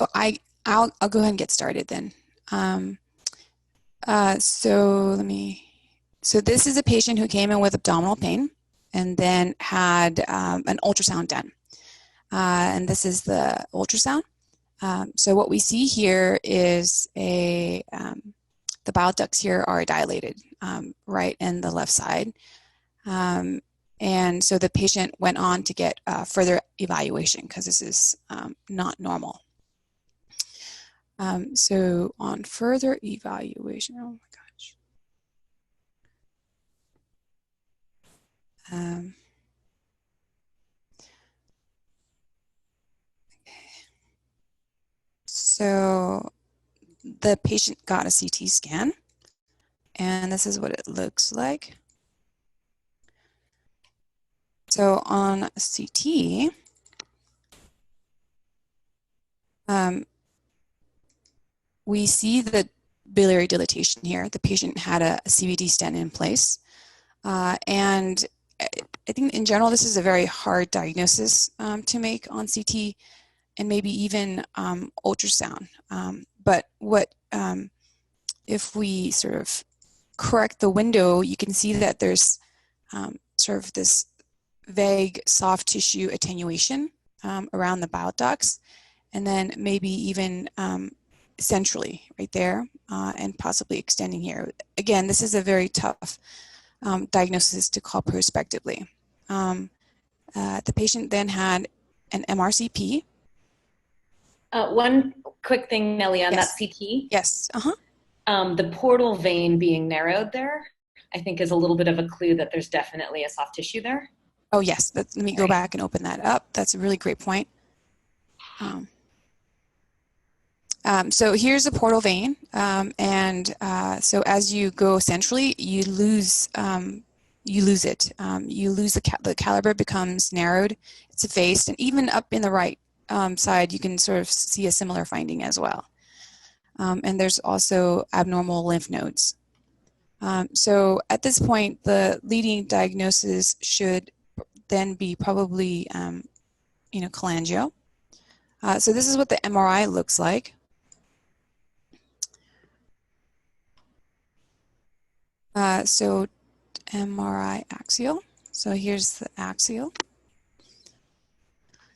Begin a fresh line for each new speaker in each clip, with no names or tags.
So I'll go ahead and get started then. So this is a patient who came in with abdominal pain and then had an ultrasound done. And this is the ultrasound. So what we see here is the bile ducts here are dilated, right in the left side. And so the patient went on to get further evaluation because this is not normal. So on further evaluation, oh my gosh. So the patient got a CT scan, and this is what it looks like. So on CT, we see the biliary dilatation here. The patient had a CVD stent in place. And I think in general, this is a very hard diagnosis to make on CT and maybe even ultrasound. But if we sort of correct the window, you can see that there's sort of this vague soft tissue attenuation around the bile ducts, and then maybe even centrally right there and possibly extending here. Again, this is a very tough diagnosis to call prospectively. The patient then had an MRCP.
One quick thing, Nelly, on
Yes.
that CT.
Yes.
The portal vein being narrowed there, I think, is a little bit of a clue that there's definitely a soft tissue there.
Oh, yes. Let me go back and open that up. That's a really great point. So here's the portal vein, so as you go centrally, you lose it. You lose the caliber becomes narrowed, it's effaced, and even up in the right side, you can sort of see a similar finding as well. And there's also abnormal lymph nodes. So at this point, the leading diagnosis should then be probably, cholangio. So this is what the MRI looks like. So MRI axial. So here's the axial.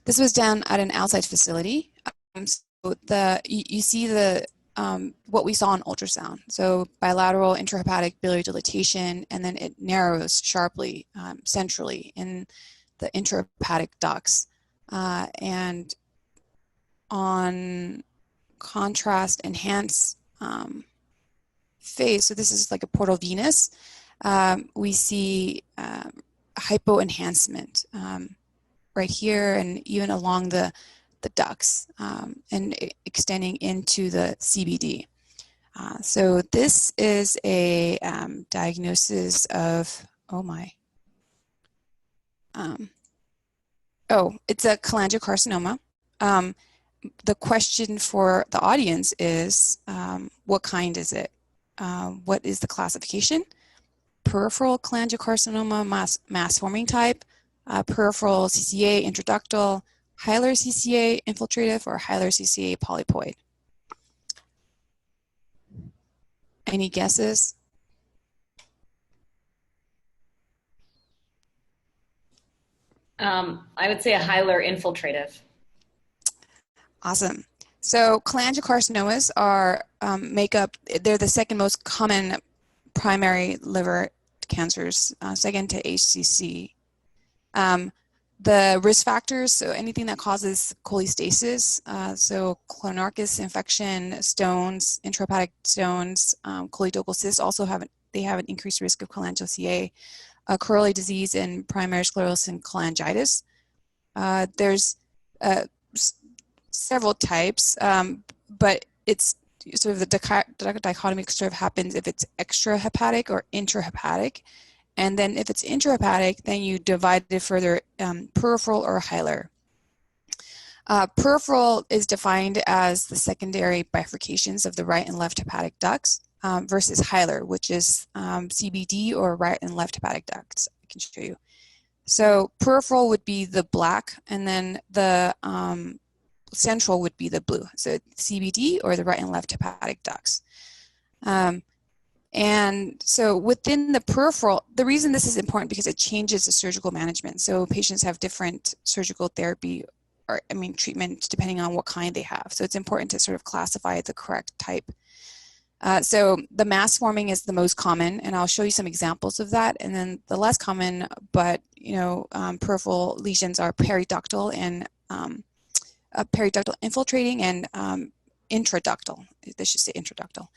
This was done at an outside facility. So you see what we saw in ultrasound. So bilateral intrahepatic biliary dilatation, and then it narrows sharply centrally in the intrahepatic ducts. And on contrast enhance phase, so this is like a portal venous, we see hypoenhancement right here and even along the ducts and extending into the CBD. So this is a diagnosis of, it's a cholangiocarcinoma. The question for the audience is, what kind is it? What is the classification? Peripheral cholangiocarcinoma, mass-forming type, peripheral CCA intraductal, hilar CCA infiltrative, or hilar CCA polypoid. Any guesses?
I would say a hilar infiltrative.
Awesome. So cholangiocarcinomas are they're the second most common primary liver cancers, second to HCC. The risk factors, so anything that causes cholestasis, so clonorchis infection, stones, intrahepatic stones, choledochal cysts also have an increased risk of cholangio-CA, Corelli disease, and primary sclerosis and cholangitis. There's several types, but it's sort of the dichotomy sort of happens if it's extrahepatic or intrahepatic. And then if it's intrahepatic, then you divide it further, peripheral or hilar. Peripheral is defined as the secondary bifurcations of the right and left hepatic ducts versus hilar, which is CBD or right and left hepatic ducts. I can show you. So peripheral would be the black, and then the central would be the blue, so CBD or the right and left hepatic ducts. And so within the peripheral, the reason this is important because it changes the surgical management. So patients have different surgical therapy or, treatment depending on what kind they have. So it's important to sort of classify the correct type. So the mass forming is the most common, and I'll show you some examples of that. And then the less common, but peripheral lesions are periductal and periductal infiltrating and intraductal. They should say intraductal.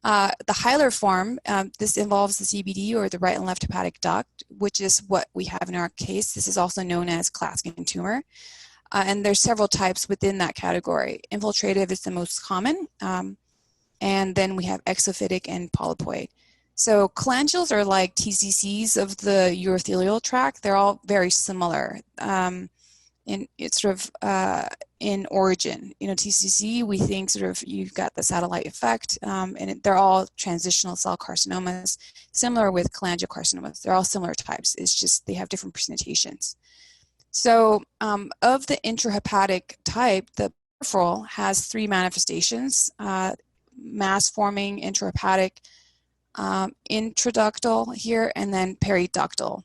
The hilar form, this involves the CBD or the right and left hepatic duct, which is what we have in our case. This is also known as Claskin tumor. And there's several types within that category. Infiltrative is the most common. And then we have exophytic and polypoid. So cholangioles are like TCCs of the urothelial tract. They're all very similar. It's sort of in origin. TCC, we think sort of you've got the satellite effect, and they're all transitional cell carcinomas, similar with cholangiocarcinomas. They're all similar types. It's just they have different presentations. So of the intrahepatic type, the peripheral has 3 manifestations: mass-forming, intrahepatic, intraductal here, and then periductal.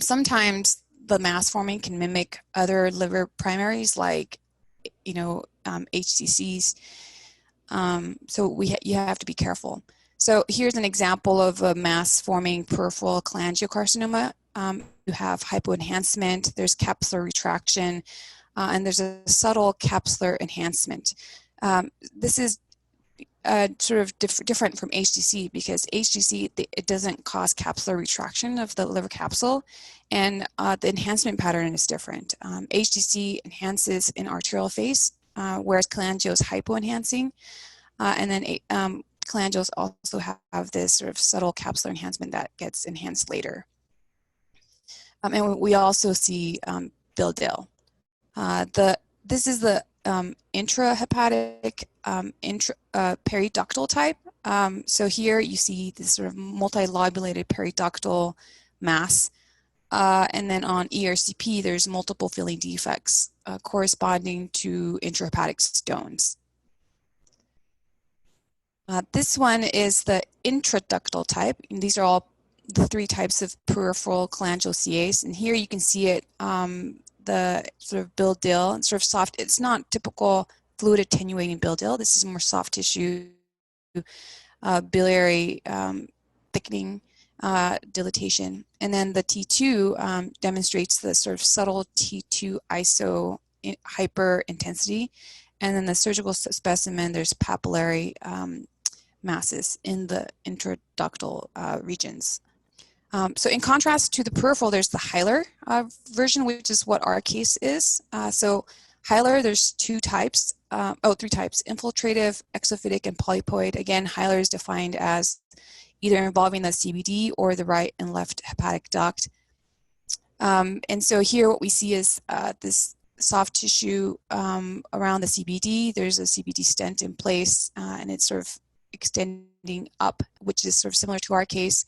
Sometimes the mass forming can mimic other liver primaries like, HCCs. So you have to be careful. So here's an example of a mass forming peripheral cholangiocarcinoma. You have hypoenhancement, there's capsular retraction, and there's a subtle capsular enhancement. This is sort of different from HCC because HCC, it doesn't cause capsular retraction of the liver capsule, and the enhancement pattern is different. HCC enhances in arterial phase, whereas cholangio is hypoenhancing, and then cholangios also have this sort of subtle capsular enhancement that gets enhanced later. And we also see Bildil. This is the intrahepatic periductal type. So here you see this sort of multilobulated periductal mass. And then on ERCP, there's multiple filling defects corresponding to intrahepatic stones. This one is the intraductal type, and these are all the 3 types of peripheral cholangioCAs. And here you can see it, the sort of Bildil, sort of soft. It's not typical fluid attenuating Bildil. This is more soft tissue, biliary thickening, dilatation. And then the T2 demonstrates the sort of subtle T2 iso hyper intensity. And then the surgical specimen, there's papillary masses in the intraductal regions. So in contrast to the peripheral, there's the hilar version, which is what our case is. So hilar, there's 3 types, infiltrative, exophytic, and polypoid. Again, hilar is defined as either involving the CBD or the right and left hepatic duct. And so here what we see is this soft tissue around the CBD. There's a CBD stent in place, and it's sort of extending up, which is sort of similar to our case.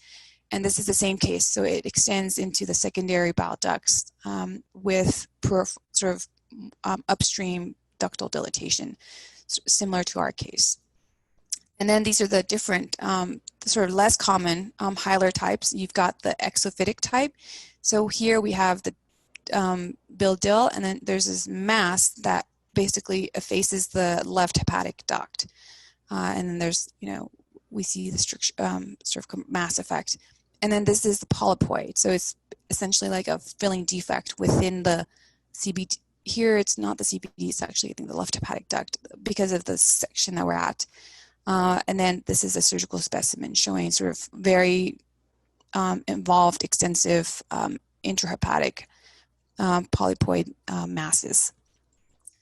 And this is the same case. So it extends into the secondary bile ducts with sort of upstream ductal dilatation, similar to our case. And then these are the different, sort of less common hilar types. You've got the exophytic type. So here we have the Bildil, and then there's this mass that basically effaces the left hepatic duct. And then there's, we see the sort of mass effect. And then this is the polypoid. So it's essentially like a filling defect within the CBD. Here it's not the CBD, it's actually, I think, the left hepatic duct because of the section that we're at. And then this is a surgical specimen showing sort of very involved, extensive intrahepatic polypoid masses.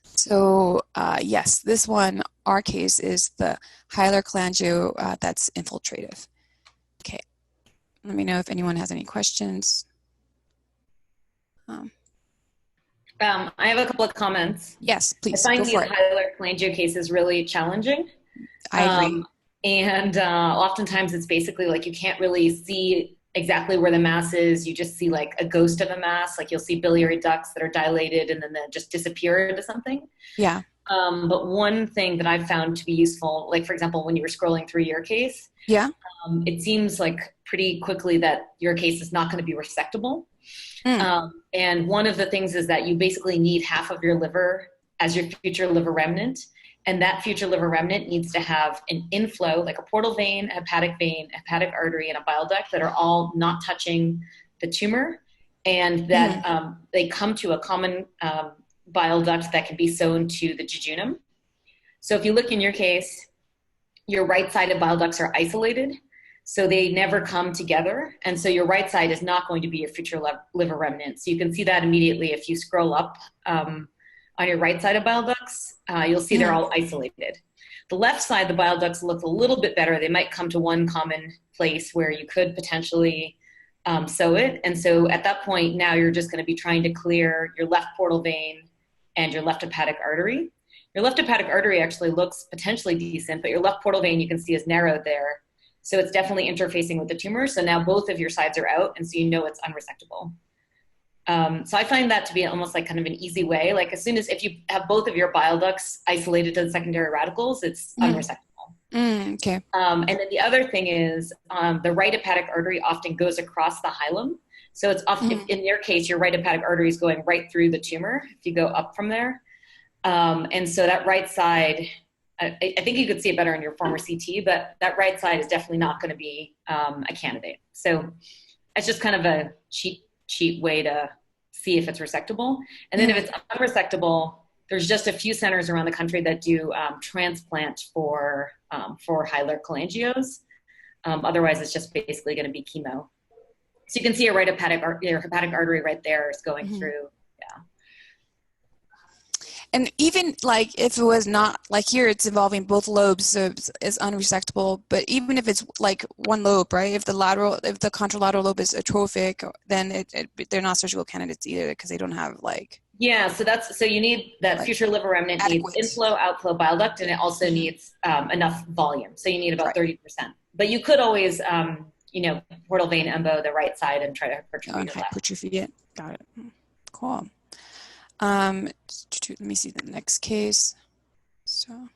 So yes, this one, our case, is the hilar cholangio that's infiltrative. Okay, let me know if anyone has any questions.
I have a couple of comments.
Yes, please,
I
go
find
for
these
it.
hilar cholangio cases really challenging.
I agree.
And oftentimes it's basically like you can't really see exactly where the mass is. You just see like a ghost of a mass, like you'll see biliary ducts that are dilated and then they just disappear into something.
Yeah.
But one thing that I've found to be useful, like for example, when you were scrolling through your case,
Yeah.
it seems like pretty quickly that your case is not going to be resectable.
Mm.
And one of the things is that you basically need half of your liver as your future liver remnant. And that future liver remnant needs to have an inflow, like a portal vein, a hepatic artery, and a bile duct that are all not touching the tumor. And
Mm.
that they come to a common bile duct that can be sewn to the jejunum. So if you look in your case, your right-sided bile ducts are isolated, so they never come together. And so your right side is not going to be your future liver remnant. So you can see that immediately if you scroll up on your right side of bile ducts, you'll see they're
Mm.
all isolated. The left side, the bile ducts look a little bit better. They might come to one common place where you could potentially sew it. And so at that point, now you're just going to be trying to clear your left portal vein and your left hepatic artery. Your left hepatic artery actually looks potentially decent, but your left portal vein you can see is narrowed there. So it's definitely interfacing with the tumor. So now both of your sides are out, and so you know it's unresectable. So I find that to be almost like kind of an easy way. Like as soon as if you have both of your bile ducts isolated to the secondary radicals, it's
Mm.
unresectable.
Okay.
And then the other thing is the right hepatic artery often goes across the hilum. So it's often, if
Mm.
in your case, your right hepatic artery is going right through the tumor if you go up from there. And so that right side, I think you could see it better in your former CT, but that right side is definitely not going to be a candidate. So it's just kind of a cheat way to see if it's resectable. And then if
Mm.
it's unresectable, there's just a few centers around the country that do transplant for hilar cholangios. Otherwise, it's just basically going to be chemo. So you can see your hepatic artery right there is going
Mm.
through. Yeah.
And even like if it was not like here, it's involving both lobes, so it's unresectable. But even if it's like one lobe, right? If the contralateral lobe is atrophic, then they're not surgical candidates either because they don't have
Yeah, so you need that
like
future liver remnant needs
adequate.
inflow, outflow bile duct, and it also
Mhm.
needs enough volume. So you need about
Right.
30%. But you could always, portal vein embo the right side and try to
Oh,
hypertrophy
and
your left.
hypertrophy it. Got it. Cool. Let me see the next case. So.